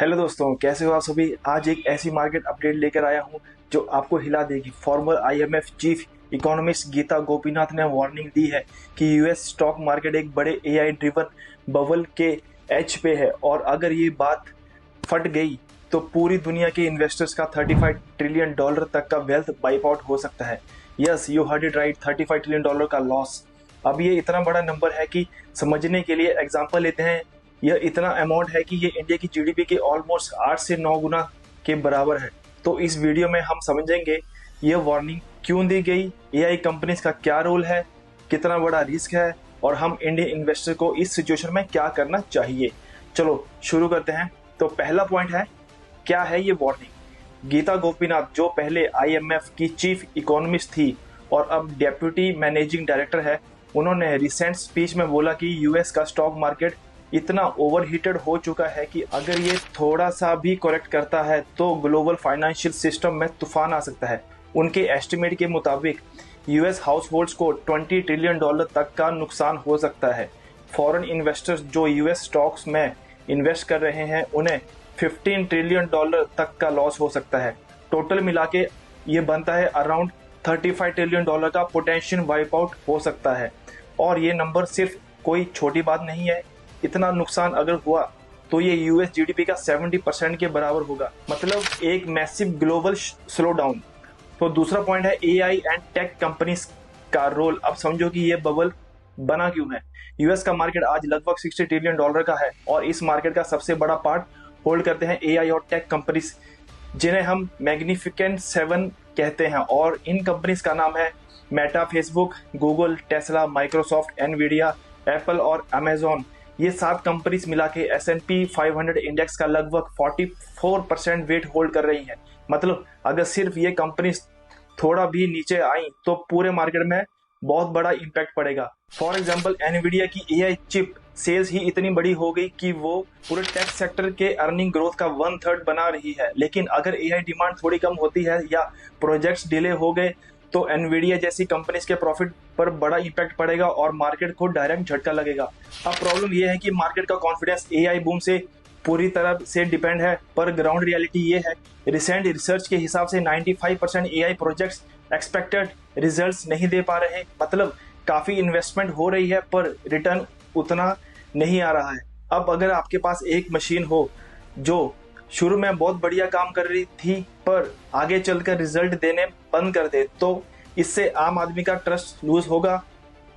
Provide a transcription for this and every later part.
Hello दोस्तों, कैसे हो आप सभी। आज एक ऐसी मार्केट अपडेट लेकर आया हूं जो आपको हिला देगी। Former IMF chief economist Gita Gopinath ने वार्निंग दी है कि यूएस स्टॉक मार्केट एक बड़े एआई ड्रिवन बबल के एज पे है और अगर ये बात फट गई तो पूरी दुनिया के इन्वेस्टर्स का $35 ट्रिलियन तक का वेल्थ वाइप आउट हो सकता है। Yes, you heard it right, $35 trillion का लॉस। अब ये इतना बड़ा नंबर है कि समझने के लिए एग्जांपल लेते हैं। यह इतना अमाउंट है कि ये इंडिया की जीडीपी के ऑलमोस्ट 8 से 9 गुना के बराबर है। तो इस वीडियो में हम समझेंगे यह वार्निंग क्यों दी गई, एआई कंपनीज का क्या रोल है, कितना बड़ा रिस्क है और हम इंडियन इन्वेस्टर को इस सिचुएशन में क्या करना चाहिए। चलो शुरू करते हैं। तो पहला पॉइंट है, क्या है ये वार्निंग। गीता गोपीनाथ जो पहले आईएमएफ की चीफ इकोनॉमिस्ट थी और अब डेप्यूटी मैनेजिंग डायरेक्टर है, उन्होंने रिसेंट स्पीच में बोला कि यूएस का स्टॉक मार्केट इतना ओवरहीटेड हो चुका है कि अगर ये थोड़ा सा भी करेक्ट करता है तो ग्लोबल फाइनेंशियल सिस्टम में तूफान आ सकता है। उनके एस्टिमेट के मुताबिक यूएस हाउस होल्ड्स को $20 ट्रिलियन तक का नुकसान हो सकता है। फॉरेन इन्वेस्टर्स जो यूएस स्टॉक्स में इन्वेस्ट कर रहे हैं उन्हें $15 ट्रिलियन तक का लॉस हो सकता है। टोटल मिला के ये बनता है अराउंड $35 ट्रिलियन का पोटेंशियल वाइप आउट हो सकता है। और ये नंबर सिर्फ कोई छोटी बात नहीं है। इतना नुकसान अगर हुआ तो ये यूएस जीडीपी का 70% के बराबर होगा, मतलब एक मैसिव ग्लोबल स्लो डाउन। तो दूसरा पॉइंट है एआई एंड टेक कंपनीज का रोल। अब समझो कि ये बबल बना क्यों है। यूएस का मार्केट आज लगभग $60 ट्रिलियन का है और इस मार्केट का सबसे बड़ा पार्ट होल्ड करते हैं एआई और टेक कंपनीज, जिन्हें हम मैग्निफिकेंट 7 कहते हैं। और इन कंपनीज का नाम है Meta, Facebook, Google, Tesla, Microsoft, Nvidia, Apple और अमेजोन। ये 7 कंपनीज मिला के S&P 500 इंडेक्स का लगभग 44% वेट होल्ड कर रही है। मतलब अगर सिर्फ ये कंपनीज थोड़ा भी नीचे आई तो पूरे मार्केट में बहुत बड़ा इम्पैक्ट पड़ेगा। फॉर एग्जांपल एनवीडिया की एआई चिप सेल्स ही इतनी बड़ी हो गई कि वो पूरे टेक सेक्टर के अर्निंग ग्रोथ का 1/3 बना रही है। लेकिन अगर एआई डिमांड थोड़ी कम होती है या प्रोजेक्ट्स डिले हो गए तो एनवीडिया जैसी कंपनीज के प्रॉफिट पर बड़ा इम्पैक्ट पड़ेगा और मार्केट को डायरेक्ट झटका लगेगा। अब प्रॉब्लम यह है कि मार्केट का कॉन्फिडेंस एआई बूम से पूरी तरह से डिपेंड है, पर ग्राउंड रियलिटी ये है, रिसेंट रिसर्च के हिसाब से 95% एआई प्रोजेक्ट्स एक्सपेक्टेड रिजल्ट्स नहीं दे पा रहे। मतलब काफी इन्वेस्टमेंट हो रही है पर रिटर्न उतना नहीं आ रहा है। अब अगर आपके पास एक मशीन हो जो शुरू में बहुत बढ़िया काम कर रही थी पर आगे चलकर रिजल्ट देने बंद कर दे तो इससे आम आदमी का ट्रस्ट लूज होगा।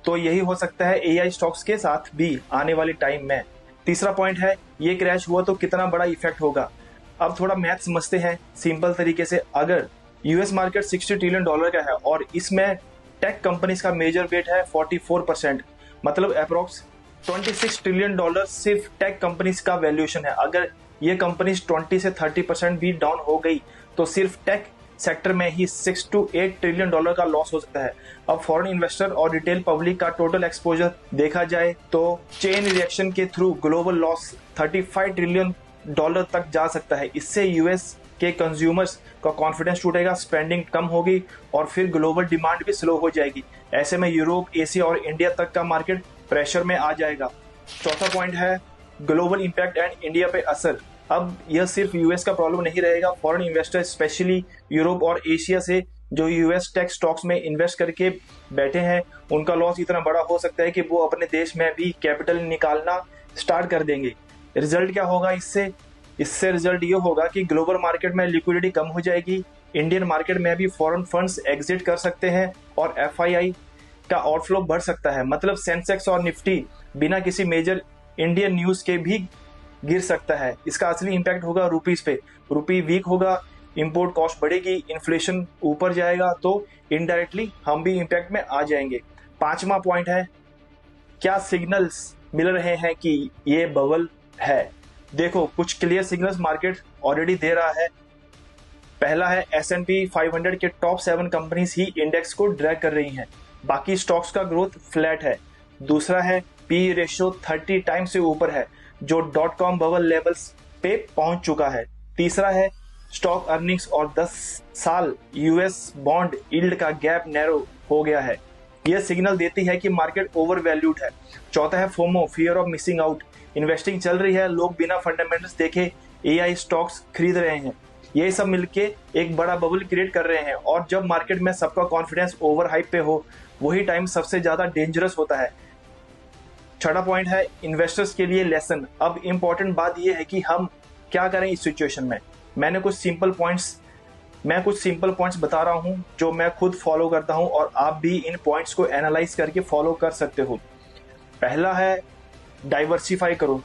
तो यही हो सकता है एआई स्टॉक्स के साथ भी आने वाले टाइम में। तीसरा पॉइंट है, ये क्रैश हुआ तो कितना बड़ा इफेक्ट होगा। अब थोड़ा मैथ समझते हैं सिंपल तरीके से। अगर यूएस मार्केट $60 ट्रिलियन का है और इसमें टेक कंपनीज का मेजर वेट है 44%, मतलब अप्रोक्स $26 ट्रिलियन सिर्फ टेक कंपनीज का वैल्यूएशन है। अगर ये कंपनीज 20 से 30% भी डाउन हो गई तो सिर्फ टेक सेक्टर में ही $6 to 8 ट्रिलियन का लॉस हो सकता है। अब फॉरेन इन्वेस्टर और रिटेल पब्लिक का टोटल एक्सपोजर देखा जाए तो चेन रिएक्शन के थ्रू ग्लोबल लॉस $35 ट्रिलियन तक जा सकता है। इससे यूएस के कंज्यूमर्स का कॉन्फिडेंस टूटेगा, स्पेंडिंग कम होगी और फिर ग्लोबल डिमांड भी स्लो हो जाएगी। ऐसे में यूरोप, एशिया और इंडिया तक का मार्केट प्रेशर में आ जाएगा। चौथा पॉइंट है ग्लोबल इंपैक्ट एंड इंडिया पे असर। अब यह सिर्फ यूएस का प्रॉब्लम नहीं रहेगा। फॉरेन इन्वेस्टर स्पेशली यूरोप और एशिया से जो यूएस टेक स्टॉक्स में इन्वेस्ट करके बैठे हैं, उनका लॉस इतना बड़ा हो सकता है कि वो अपने देश में भी कैपिटल निकालना स्टार्ट कर देंगे। रिजल्ट क्या होगा इससे रिजल्ट ये होगा कि ग्लोबल मार्केट में लिक्विडिटी कम हो जाएगी, इंडियन मार्केट में भी फॉरेन फंड्स एग्जिट कर सकते हैं और एफआईआई का आउटफ्लो बढ़ सकता है। मतलब सेंसेक्स और निफ्टी बिना किसी मेजर इंडियन न्यूज के भी गिर सकता है। इसका असली इंपैक्ट होगा रुपीस पे। रुपी वीक होगा, इंपोर्ट कॉस्ट बढ़ेगी, इन्फ्लेशन ऊपर जाएगा तो इनडायरेक्टली हम भी इंपैक्ट में आ जाएंगे। पांचवा पॉइंट है, क्या सिग्नल्स मिल रहे हैं कि ये बबल है। देखो, कुछ क्लियर सिग्नल्स मार्केट ऑलरेडी दे रहा है। पहला है S&P 500 के टॉप 7 कंपनीज ही इंडेक्स को ड्रैग कर रही हैं, बाकी स्टॉक्स का ग्रोथ फ्लैट है। दूसरा है पी रेशियो 30 टाइम्स से ऊपर है जो .com बबल लेवल्स पे पहुंच चुका है। तीसरा है स्टॉक अर्निंग्स और 10 साल यूएस बॉन्ड यील्ड का गैप नैरो हो गया है। यह सिग्नल देती है कि मार्केट ओवर वैल्यूड है। चौथा है FOMO, fear of missing out. Investing चल रही है, लोग बिना फंडामेंटल्स देखे AI स्टॉक्स खरीद रहे हैं। ये सब मिलके एक बड़ा बबल क्रिएट कर रहे हैं, और जब मार्केट में सबका कॉन्फिडेंस ओवर हाइप पे हो, वही टाइम सबसे ज्यादा डेंजरस होता है। छठा पॉइंट है इन्वेस्टर्स के लिए लेसन। अब इंपॉर्टेंट बात यह है कि हम क्या करें इस सिचुएशन में। मैं कुछ सिंपल पॉइंट्स बता रहा हूं जो मैं खुद फॉलो करता हूं, और आप भी इन पॉइंट्स को एनालाइज करके फॉलो कर सकते हो। पहला है डाइवर्सिफाई करो।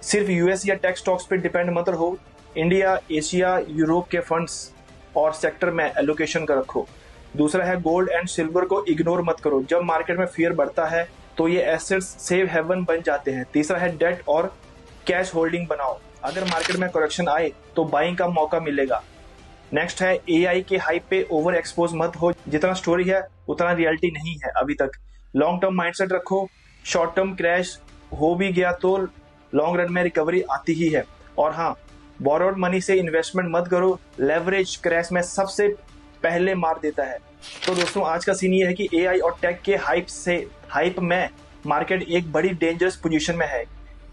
सिर्फ यूएस या टेक स्टॉक्स पे डिपेंड मत रहो। इंडिया, एशिया, यूरोप के फंड्स और सेक्टर में एलोकेशन कर रखो। दूसरा है गोल्ड एंड सिल्वर को इग्नोर मत करो। जब मार्केट में फियर बढ़ता है तो ये एसेट्स सेफ हेवन बन जाते हैं। तीसरा है डेट और कैश होल्डिंग बनाओ। अगर मार्केट में करेक्शन आए तो बाइंग का मौका मिलेगा। नेक्स्ट है एआई के हाइप पे ओवर एक्सपोज मत हो। जितना स्टोरी है उतना रियलिटी नहीं है अभी तक। लॉन्ग टर्म माइंडसेट रखो। शॉर्ट टर्म क्रैश हो भी गया तो लॉन्ग रन में रिकवरी आती ही है। और हाँ, बोरोड मनी से इन्वेस्टमेंट मत करो। लेवरेज क्रैश में सबसे पहले मार देता है। तो दोस्तों, आज का सीन ये है कि एआई और टेक के हाइप में मार्केट एक बड़ी डेंजरस पोजीशन में है।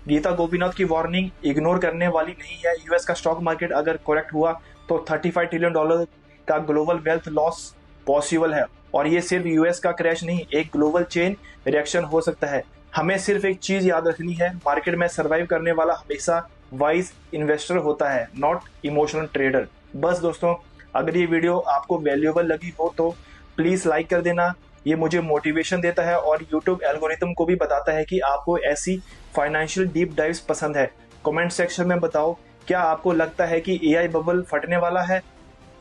गीता गोपीनाथ की वार्निंग इग्नोर करने वाली नहीं है। यूएस का स्टॉक मार्केट अगर करेक्ट हुआ तो $35 ट्रिलियन का ग्लोबल वेल्थ लॉस पॉसिबल है। और ये सिर्फ यूएस का क्रैश नहीं, एक ग्लोबल चेन रिएक्शन हो सकता है। हमें सिर्फ एक चीज याद रखनी है, मार्केट में सर्वाइव करने वाला हमेशा वाइज इन्वेस्टर होता है, नॉट इमोशनल ट्रेडर। बस दोस्तों, अगर ये वीडियो आपको वैल्यूएबल लगी हो तो प्लीज लाइक कर देना। ये मुझे मोटिवेशन देता है और यूट्यूब एल्गोरिथम को भी बताता है कि आपको ऐसी फाइनेंशियल डीप डाइव्स पसंद है। कमेंट सेक्शन में बताओ, क्या आपको लगता है कि एआई बबल फटने वाला है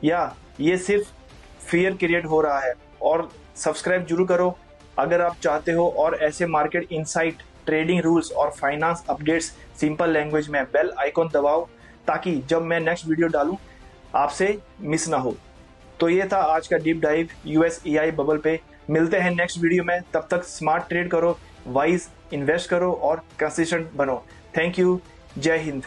या ये सिर्फ फियर क्रिएट हो रहा है। और सब्सक्राइब जरूर करो अगर आप चाहते हो, और ऐसे मार्केट इनसाइट, ट्रेडिंग रूल्स और फाइनेंस अपडेट्स सिंपल लैंग्वेज में। बेल आइकॉन दबाओ ताकि जब मैं नेक्स्ट वीडियो डालूं आपसे मिस ना हो। तो ये था आज का deep dive US AI bubble पे। मिलते हैं नेक्स्ट वीडियो में। तब तक स्मार्ट ट्रेड करो, वाइज इन्वेस्ट करो और कंसिस्टेंट बनो। Thank you. जय हिंद।